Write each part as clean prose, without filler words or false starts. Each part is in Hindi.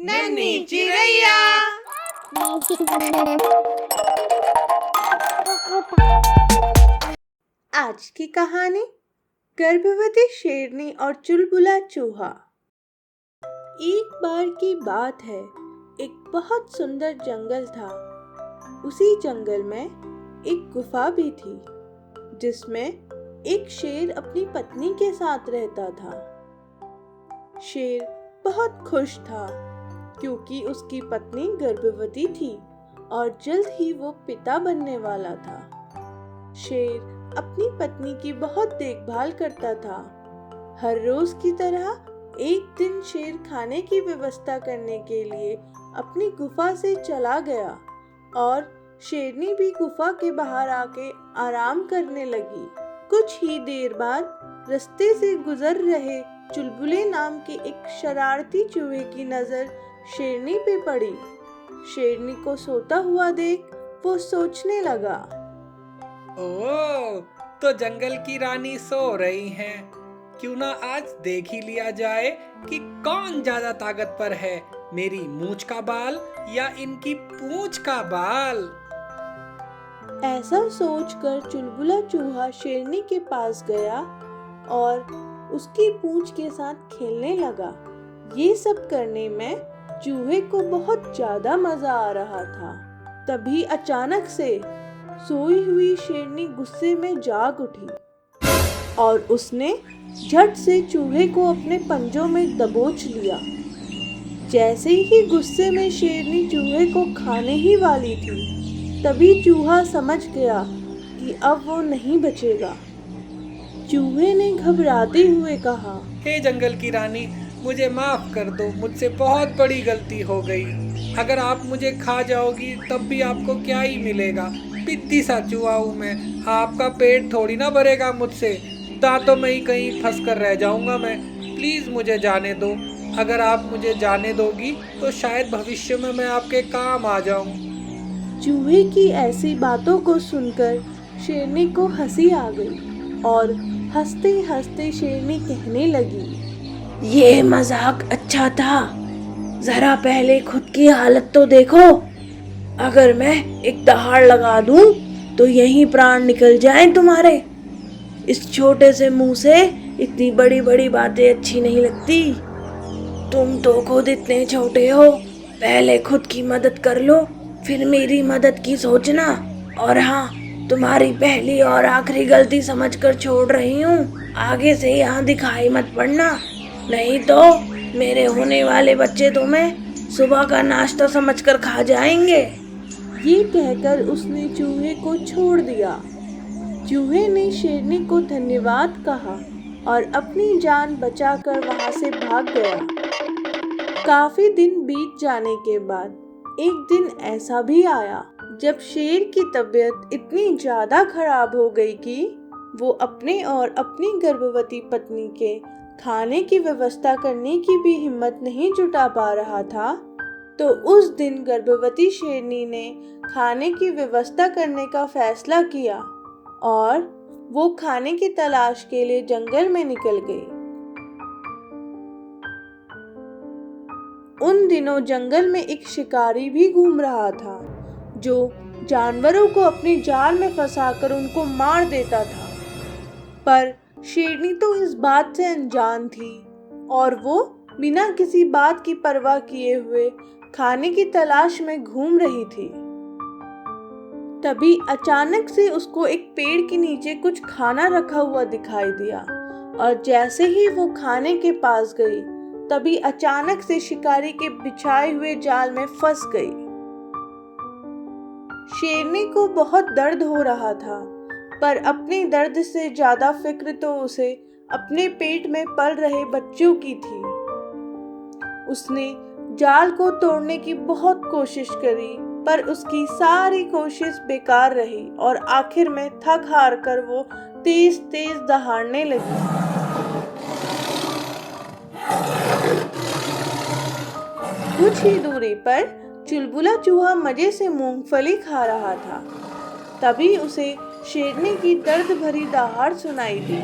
नन्ही चिड़ैया। आज की कहानी गर्भवती शेरनी और चुलबुला चूहा। एक बार की बात है, एक बहुत सुंदर जंगल था। उसी जंगल में एक गुफा भी थी, जिसमें एक शेर अपनी पत्नी के साथ रहता था। शेर बहुत खुश था क्योंकि उसकी पत्नी गर्भवती थी और जल्द ही वो पिता बनने वाला था। शेर अपनी पत्नी की बहुत देखभाल करता था। हर रोज की तरह एक दिन शेर खाने की व्यवस्था करने के लिए अपनी गुफा से चला गया और शेरनी भी गुफा के बाहर आके आराम करने लगी। कुछ ही देर बाद रास्ते से गुजर रहे चुलबुले नाम के एक शरारती चूहे की नजर शेरनी पे पड़ी। शेरनी को सोता हुआ देख वो सोचने लगा, ओह, तो जंगल की रानी सो रही हैं। क्यों ना आज देख ही लिया जाए कि कौन ज्यादा ताकतवर है, मेरी मूंछ का बाल या इनकी पूंछ का बाल। ऐसा सोचकर चुलबुला चूहा शेरनी के पास गया और उसकी पूंछ के साथ खेलने लगा। ये सब करने में चूहे को बहुत ज्यादा मजा आ रहा था। तभी अचानक से सोई हुई शेरनी गुस्से में जाग उठी और उसने झट से चूहे को अपने पंजों में दबोच लिया। जैसे ही गुस्से में शेरनी चूहे को खाने ही वाली थी, तभी चूहा समझ गया कि अब वो नहीं बचेगा। चूहे ने घबराते हुए कहा, हे जंगल की रानी, मुझे माफ कर दो, मुझसे बहुत बड़ी गलती हो गई। अगर आप मुझे खा जाओगी तब भी आपको क्या ही मिलेगा। पिद्दी सा चूहा हूँ मैं, आपका पेट थोड़ी ना भरेगा मुझसे। दांतों में ही कहीं फंस कर रह जाऊंगा मैं। प्लीज मुझे जाने दो। अगर आप मुझे जाने दोगी तो शायद भविष्य में मैं आपके काम आ जाऊं। चूहे की ऐसी बातों को सुनकर शेरनी को हंसी आ गई और हंसते हंसते शेरनी कहने लगी, ये मजाक अच्छा था, जरा पहले खुद की हालत तो देखो। अगर मैं एक दहाड़ लगा दूं तो यहीं प्राण निकल जाएं तुम्हारे। इस छोटे से मुंह से इतनी बड़ी बड़ी बातें अच्छी नहीं लगती। तुम तो खुद इतने छोटे हो, पहले खुद की मदद कर लो, फिर मेरी मदद की सोचना। और हाँ, तुम्हारी पहली और आखिरी गलती समझकर छोड़ रही हूँ। आगे से यहाँ दिखाई मत पड़ना, नहीं तो मेरे होने वाले बच्चे तुम्हें सुबह का नाश्ता समझकर खा जाएंगे। ये कहकर उसने चूहे को छोड़ दिया। चूहे ने शेरनी को धन्यवाद कहा और अपनी जान बचाकर वहां से भाग गया। काफी दिन बीत जाने के बाद एक दिन ऐसा भी आया जब शेर की तबीयत इतनी ज्यादा खराब हो गई कि वो अपने और अपनी गर्भवती पत्नी के खाने की व्यवस्था करने की भी हिम्मत नहीं जुटा पा रहा था। तो उस दिन गर्भवती शेरनी ने खाने की व्यवस्था करने का फैसला किया और वो खाने की तलाश के लिए जंगल में निकल गई। उन दिनों जंगल में एक शिकारी भी घूम रहा था, जो जानवरों को अपने जाल में फंसाकर उनको मार देता था। पर शेरनी तो इस बात से अनजान थी और वो बिना किसी बात की परवाह किए हुए खाने की तलाश में घूम रही थी। तभी अचानक से उसको एक पेड़ के नीचे कुछ खाना रखा हुआ दिखाई दिया और जैसे ही वो खाने के पास गई, तभी अचानक से शिकारी के बिछाए हुए जाल में फंस गई। शेरनी को बहुत दर्द हो रहा था, पर अपने दर्द से ज्यादा फिक्र तो उसे अपने पेट में पल रहे बच्चों की थी। उसने जाल को तोड़ने की बहुत कोशिश करी, पर उसकी सारी कोशिश बेकार रही और आखिर में थक हार कर वो तेज तेज दहाड़ने लगी। कुछ ही दूरी पर चुलबुला चूहा मजे से मूंगफली खा रहा था। तभी उसे शेरनी की दर्द भरी दहाड़ सुनाई दी।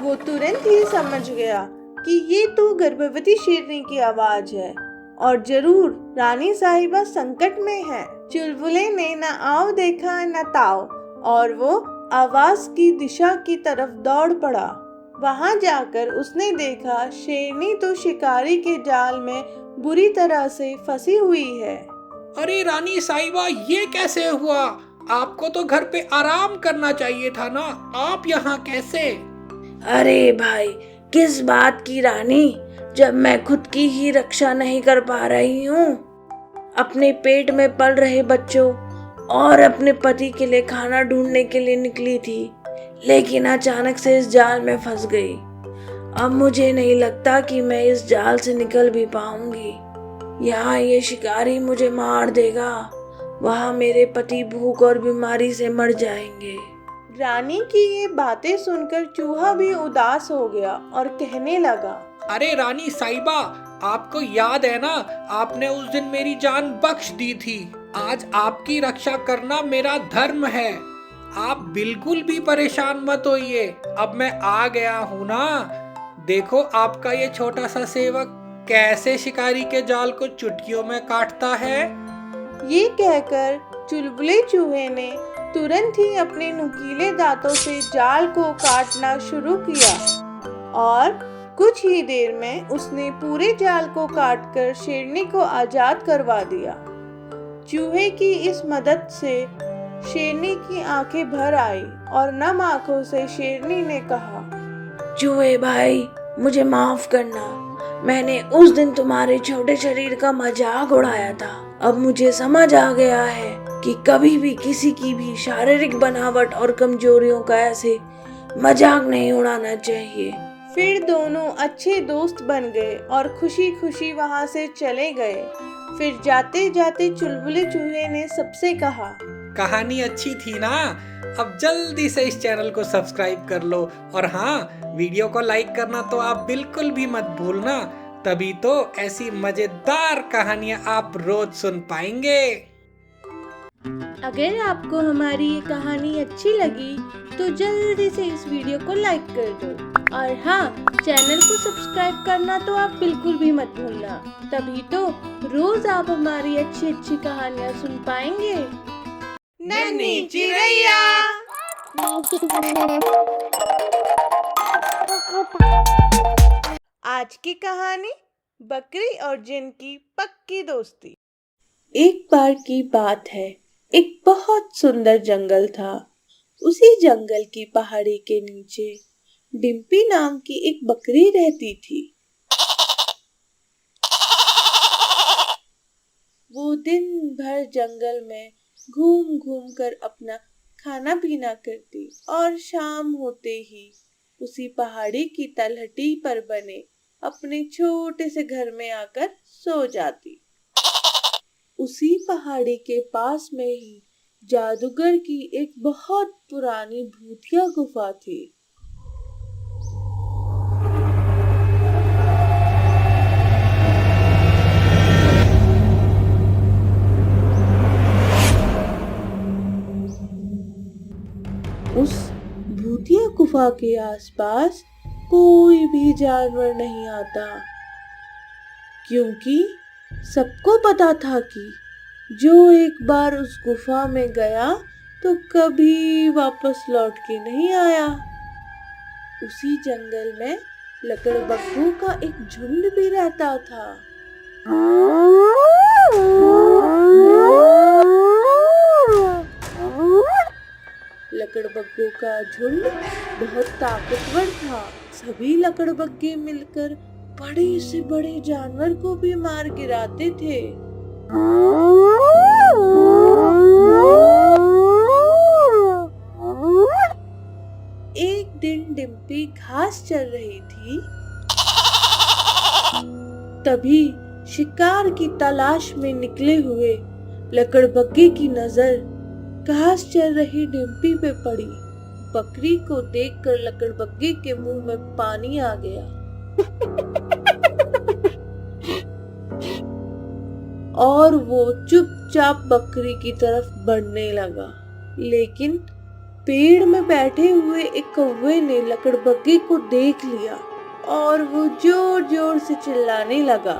वो तुरंत ही समझ गया कि ये तो गर्भवती शेरनी की आवाज है और जरूर रानी साहिबा संकट में है। चुलबुले ने न आव देखा न ताव और वो आवाज की दिशा की तरफ दौड़ पड़ा। वहां जाकर उसने देखा शेरनी तो शिकारी के जाल में बुरी तरह से फंसी हुई है। अरे रानी साहिबा, ये कैसे हुआ? आपको तो घर पे आराम करना चाहिए था ना, आप यहाँ कैसे? अरे भाई, किस बात की रानी, जब मैं खुद की ही रक्षा नहीं कर पा रही हूँ। अपने पेट में पल रहे बच्चों और अपने पति के लिए खाना ढूंढने के लिए निकली थी, लेकिन अचानक से इस जाल में फंस गई। अब मुझे नहीं लगता कि मैं इस जाल से निकल भी पाऊंगी। यहाँ ये शिकारी मुझे मार देगा, वहाँ मेरे पति भूख और बीमारी से मर जाएंगे। रानी की ये बातें सुनकर चूहा भी उदास हो गया और कहने लगा, अरे रानी साहिबा, आपको याद है ना, आपने उस दिन मेरी जान बख्श दी थी। आज आपकी रक्षा करना मेरा धर्म है। आप बिल्कुल भी परेशान मत होइए, अब मैं आ गया हूँ ना। देखो आपका ये छोटा सा सेवक कैसे शिकारी के जाल को चुटकियों में काटता है। ये कहकर चुलबुले चूहे ने तुरंत ही अपने नुकीले दांतों से जाल को काटना शुरू किया और कुछ ही देर में उसने पूरे जाल को काटकर शेरनी को आजाद करवा दिया। चूहे की इस मदद से शेरनी की आंखें भर आई और नम आंखों से शेरनी ने कहा, चूहे भाई, मुझे माफ करना। मैंने उस दिन तुम्हारे छोटे शरीर का मजाक उड़ाया था। अब मुझे समझ आ गया है कि कभी भी किसी की भी शारीरिक बनावट और कमजोरियों का ऐसे मजाक नहीं उड़ाना चाहिए। फिर दोनों अच्छे दोस्त बन गए और खुशी खुशी वहाँ से चले गए। फिर जाते जाते चुलबुले चूहे ने सबसे कहा, कहानी अच्छी थी ना? अब जल्दी से इस चैनल को सब्सक्राइब कर लो और हाँ, वीडियो को लाइक करना तो आप बिल्कुल भी मत भूलना, तभी तो ऐसी मजेदार कहानियाँ आप रोज सुन पाएंगे। अगर आपको हमारी ये कहानी अच्छी लगी तो जल्दी से इस वीडियो को लाइक कर दो और हाँ, चैनल को सब्सक्राइब करना तो आप बिल्कुल भी मत भूलना, तभी तो रोज आप हमारी अच्छी अच्छी कहानियाँ सुन पाएंगे। नन्ही चिड़ैया। आज की कहानी बकरी और जिन की पक्की दोस्ती। एक बार की बात है, एक बहुत सुंदर जंगल था। उसी जंगल की पहाड़ी के नीचे डिम्पी नाम की एक बकरी रहती थी। वो दिन भर जंगल में घूम घूम कर अपना खाना पीना करती और शाम होते ही उसी पहाड़ी की तलहटी पर बने अपने छोटे से घर में आकर सो जाती। उसी पहाड़ी के पास में ही जादूगर की एक बहुत पुरानी भूतिया गुफा थी। उस भूतिया गुफा के आसपास कोई भी जानवर नहीं आता, क्योंकि सबको पता था कि जो एक बार उस गुफा में गया तो कभी वापस लौट के नहीं आया। उसी जंगल में लकड़बग्घों का एक झुंड भी रहता था। लकड़बग्घों का झुंड बहुत ताकतवर था। सभी लकड़बग्घे मिलकर बड़े से बड़े जानवर को भी मार गिराते थे। एक दिन डिम्पी घास चर रही थी, तभी शिकार की तलाश में निकले हुए लकड़बग्घे की नजर घास चर रही डिम्पी पे पड़ी। बकरी को देखकर लकड़बग्घे के मुंह में पानी आ गया और वो चुपचाप बकरी की तरफ बढ़ने लगा। लेकिन पेड़ में बैठे हुए एक कौवे ने लकड़बग्घे को देख लिया और वो जोर जोर से चिल्लाने लगा,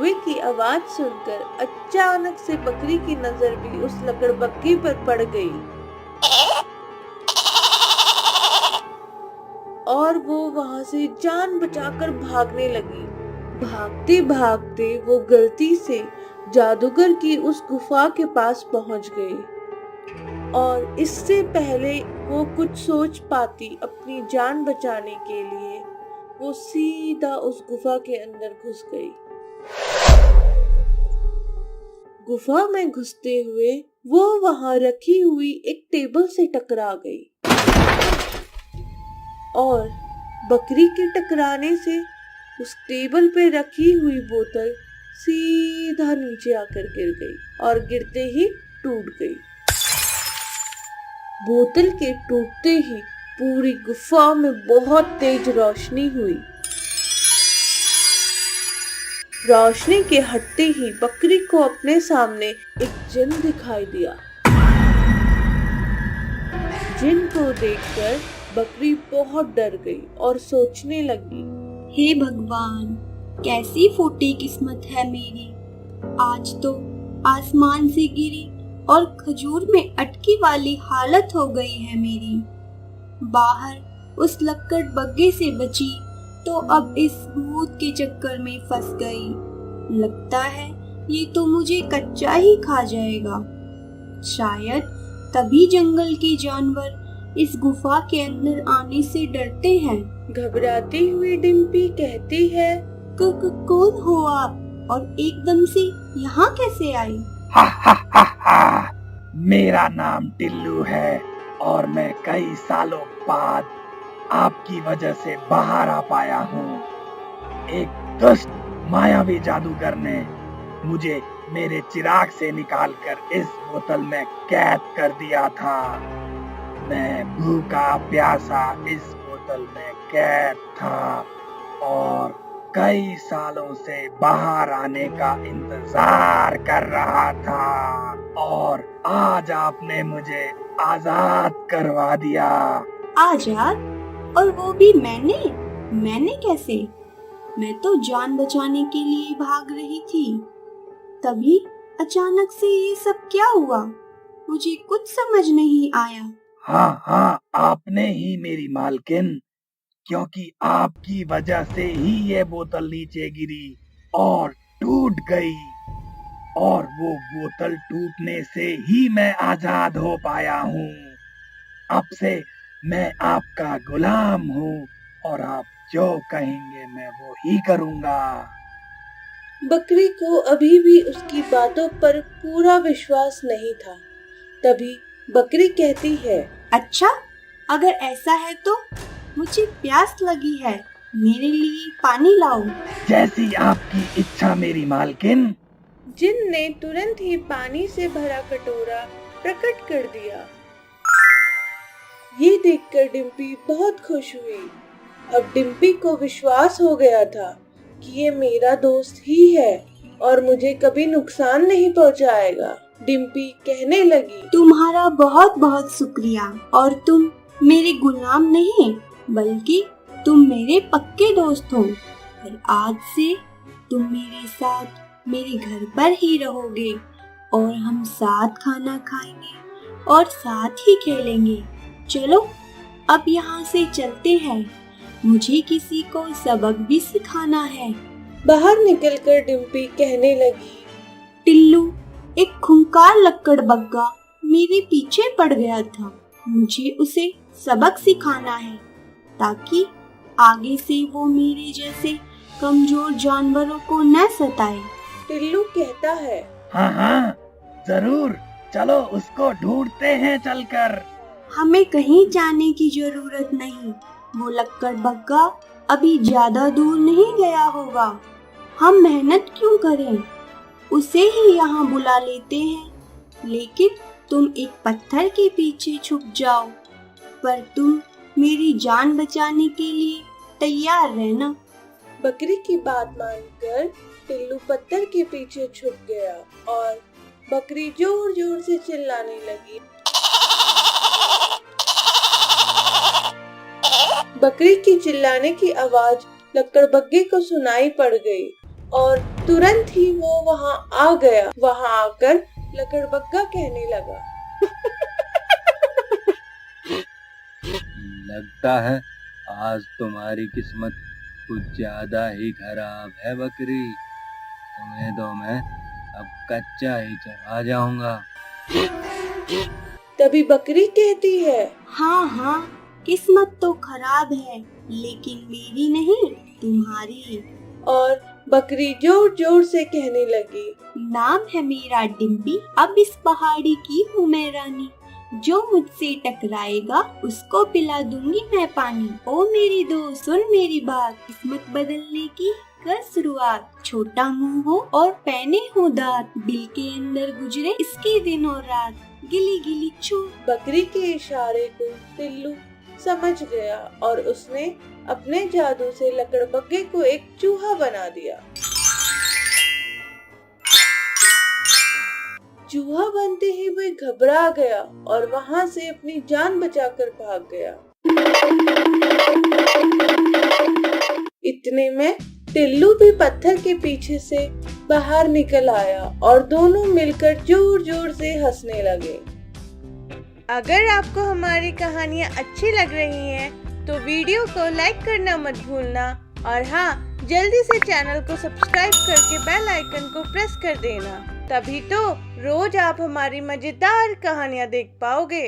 कौवे की आवाज सुनकर अचानक से बकरी की नजर भी उस लकड़बग्घे पर पड़ गई और वो वहां से जान बचाकर भागने लगी। भागते भागते वो गलती से जादूगर की उस गुफा के पास पहुंच गई और इससे पहले वो कुछ सोच पाती अपनी जान बचाने के लिए वो सीधा उस गुफा के अंदर घुस गई। गुफा में घुसते हुए वो वहां रखी हुई एक टेबल से टकरा गई और बकरी के टकराने से उस टेबल पे रखी हुई बोतल सीधा नीचे आकर गिर गई और गिरते ही टूट गई। बोतल के टूटते ही पूरी गुफा में बहुत तेज रोशनी हुई। रोशनी के हटते ही बकरी को अपने सामने एक जिन दिखाई दिया। जिन को देखकर बकरी बहुत डर गई और सोचने लगी, हे भगवान, कैसी फूटी किस्मत है मेरी। आज तो आसमान से गिरी और खजूर में अटकी वाली हालत हो गई है मेरी। बाहर उस लक्कड़ बग्घे से बची तो अब इस भूत के चक्कर में फंस गई। लगता है ये तो मुझे कच्चा ही खा जाएगा। शायद तभी जंगल के जानवर इस गुफा के अंदर आने से डरते हैं। घबराती हुई डिम्पी कहती है, कौन हो आप और एकदम से यहाँ कैसे आई? हा हा हा हा, मेरा नाम टिल्लू है और मैं कई सालों बाद आपकी वजह से बाहर आ पाया हूँ। एक दुष्ट मायावी जादूगर ने मुझे मेरे चिराग से निकालकर इस बोतल में कैद कर दिया था। मैं भूखा प्यासा इस बोतल में कैद था और कई सालों से बाहर आने का इंतजार कर रहा था और आज आपने मुझे आजाद करवा दिया। आजाद? और वो भी मैंने कैसे? मैं तो जान बचाने के लिए भाग रही थी। तभी अचानक से ये सब क्या हुआ? मुझे कुछ समझ नहीं आया। हाँ, आपने ही मेरी मालकिन, क्योंकि आपकी वजह से ही ये बोतल नीचे गिरी और टूट गई और वो बोतल टूटने से ही मैं आजाद हो पाया हूँ। अब से मैं आपका गुलाम हूँ और आप जो कहेंगे मैं वो ही करूँगा। बकरी को अभी भी उसकी बातों पर पूरा विश्वास नहीं था। तभी बकरी कहती है, अच्छा, अगर ऐसा है तो मुझे प्यास लगी है, मेरे लिए पानी लाओ। जैसी आपकी इच्छा मेरी मालकिन। जिन ने तुरंत ही पानी से भरा कटोरा प्रकट कर दिया। ये देखकर डिम्पी बहुत खुश हुई। अब डिम्पी को विश्वास हो गया था कि ये मेरा दोस्त ही है और मुझे कभी नुकसान नहीं पहुंचाएगा। डिम्पी कहने लगी, तुम्हारा बहुत बहुत शुक्रिया और तुम मेरे गुलाम नहीं बल्कि तुम मेरे पक्के दोस्त हो और आज से तुम मेरे साथ मेरे घर पर ही रहोगे और हम साथ खाना खाएंगे और साथ ही खेलेंगे। चलो अब यहाँ से चलते हैं, मुझे किसी को सबक भी सिखाना है। बाहर निकलकर डिम्पी कहने लगी, टिल्लू, एक खूंखार लकड़बग्घा मेरे पीछे पड़ गया था। मुझे उसे सबक सिखाना है ताकि आगे से वो मेरे जैसे कमजोर जानवरों को न सताए। टिल्लू कहता है, हाँ, जरूर, चलो उसको ढूंढते हैं चलकर। हमें कहीं जाने की जरूरत नहीं, वो लकड़बग्घा अभी ज्यादा दूर नहीं गया होगा। हम मेहनत क्यों करें, उसे ही यहाँ बुला लेते हैं। लेकिन तुम एक पत्थर के पीछे छुप जाओ, पर तुम मेरी जान बचाने के लिए तैयार रहना। बकरी की बात मानकर टिल्लू पत्थर के पीछे छुप गया और बकरी जोर जोर से चिल्लाने लगी। बकरी की चिल्लाने की आवाज लकड़बग्घे को सुनाई पड़ गई और तुरंत ही वो वहाँ आ गया। वहाँ आकर लकड़बग्गा कहने लगा, लगता है आज तुम्हारी किस्मत कुछ ज्यादा ही खराब है बकरी। तुम्हें तो मैं अब कच्चा ही चला जाऊंगा। तभी बकरी कहती है, हाँ हाँ, किस्मत तो खराब है, लेकिन मेरी नहीं, तुम्हारी। और बकरी जोर जोर से कहने लगी, नाम है मेरा डिम्पी, अब इस पहाड़ी की हूँ मैं रानी। जो मुझसे टकराएगा उसको पिला दूंगी मैं पानी। ओ मेरी दोस्त सुन मेरी बात, किस्मत बदलने की कर शुरुआत। छोटा मुंह हो और पहने हो दांत, दिल के अंदर गुजरे इसके दिन और रात। गिली गिली छू। बकरी के इशारे को टिल्लू समझ गया और उसने अपने जादू से लकड़बग्गे को एक चूहा बना दिया। चूहा बनते ही वह घबरा गया और वहाँ से अपनी जान बचाकर भाग गया। इतने में टिल्लू भी पत्थर के पीछे से बाहर निकल आया और दोनों मिलकर जोर जोर से हंसने लगे। अगर आपको हमारी कहानियाँ अच्छी लग रही हैं, तो वीडियो को लाइक करना मत भूलना और हाँ, जल्दी से चैनल को सब्सक्राइब करके बेल आइकन को प्रेस कर देना। तभी तो रोज आप हमारी मजेदार कहानियाँ देख पाओगे।